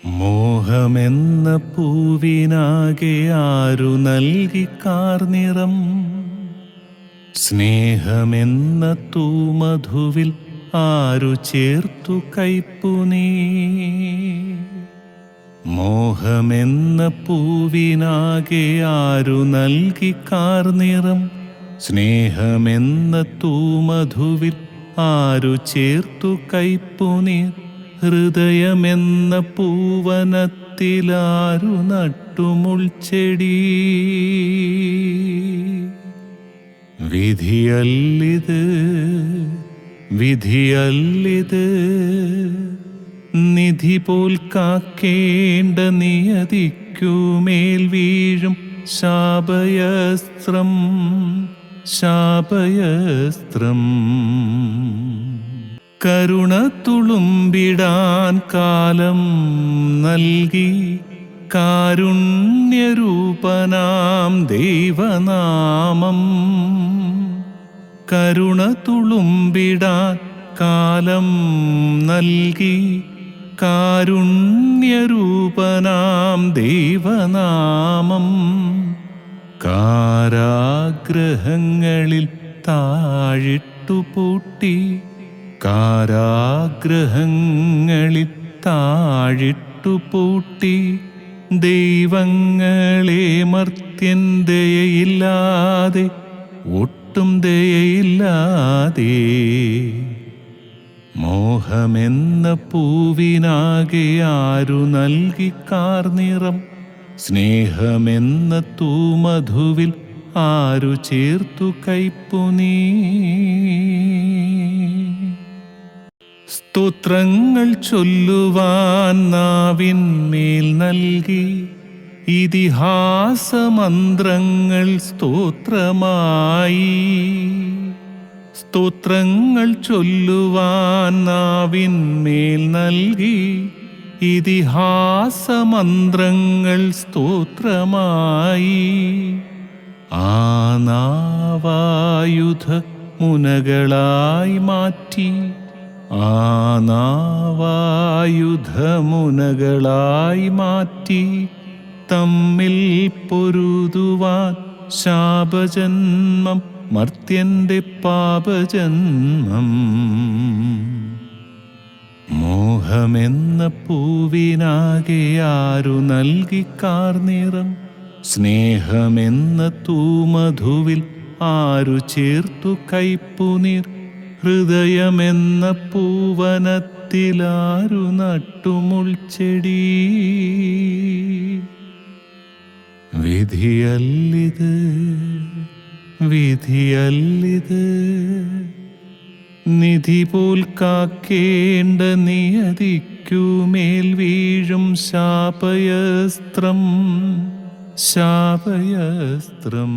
മോഹമെന്ന പൂവിനാകെ ആരു നൽകി കാർനിറം, സ്നേഹമെന്ന തൂമധുവിൽ ആരു ചേർത്തു കയ്പുനീ. മോഹമെന്ന പൂവിനാകെ ആരു നൽകി കാർനിറം, സ്നേഹമെന്ന തൂമധുവിൽ ആരു ചേർത്തു കയ്പുനീർ. ഹൃദയമെന്ന പൂവനത്തിലാരു നട്ടുമുൾച്ചെടി. വിധിയല്ലിത് വിധിയല്ലിത്, നിധി പോൽ കാക്കേണ്ട നിയതിക്കുമേൽ വീഴും ശാപയസ്ത്രം ശാപയസ്ത്രം. കരുണ തുളുമ്പിടാൻ കാലം നൽകി കാരുണ്യരൂപനാം ദൈവനാമം. കരുണ തുളുമ്പിടാൻ കാലം നൽകി കാരുണ്യരൂപനാം ദൈവനാമം. കാരാഗ്രഹങ്ങളിൽ താഴിട്ടുപൂട്ടി, കാരാഗ്രഹങ്ങളിൽ താഴിട്ടുപൂട്ടി, ദൈവങ്ങളെ മർത്യൻ ദയയില്ലാതെ, ഒട്ടും ദയയില്ലാതെ. മോഹമെന്ന പൂവിനാകെ ആരു നൽകി കാർനിറം, സ്നേഹമെന്ന തൂമധുവിൽ ആരു ചേർത്തു കയ്പുനീ. സ്തോത്രങ്ങൾ ചൊല്ലുവാൻ നാവിന്മേൽ നൽകി, ഇതിഹാസമന്ത്രങ്ങൾ സ്തോത്രമായി. സ്തോത്രങ്ങൾ ചൊല്ലുവാൻ നാവിന്മേൽ നൽകി, ഇതിഹാസമന്ത്രങ്ങൾ സ്തോത്രമായി. ആ നാവായുധ മുനകളായി മാറ്റി, ആ നാവായുധമുനകളായി മാറ്റി, തമ്മിൽ പൊരുതുവാൻ ശാപജന്മം മർത്യന്റെ പാപജന്മം. മോഹമെന്ന പൂവിനാകെ ആരു നൽകി കാർനിറം, സ്നേഹമെന്ന തൂമധുവിൽ ആരു ചേർത്തു കയ്പുനീർ. ഹൃദയമെന്ന പൂവനത്തിലാരു നട്ടുമുൾച്ചെടി. വിധിയല്ലിത് വിധിയല്ലിത്, നിധി പോൽ കാക്കേണ്ട നിയതിക്കുമേൽ വീഴും ശാപയസ്ത്രം ശാപയസ്ത്രം.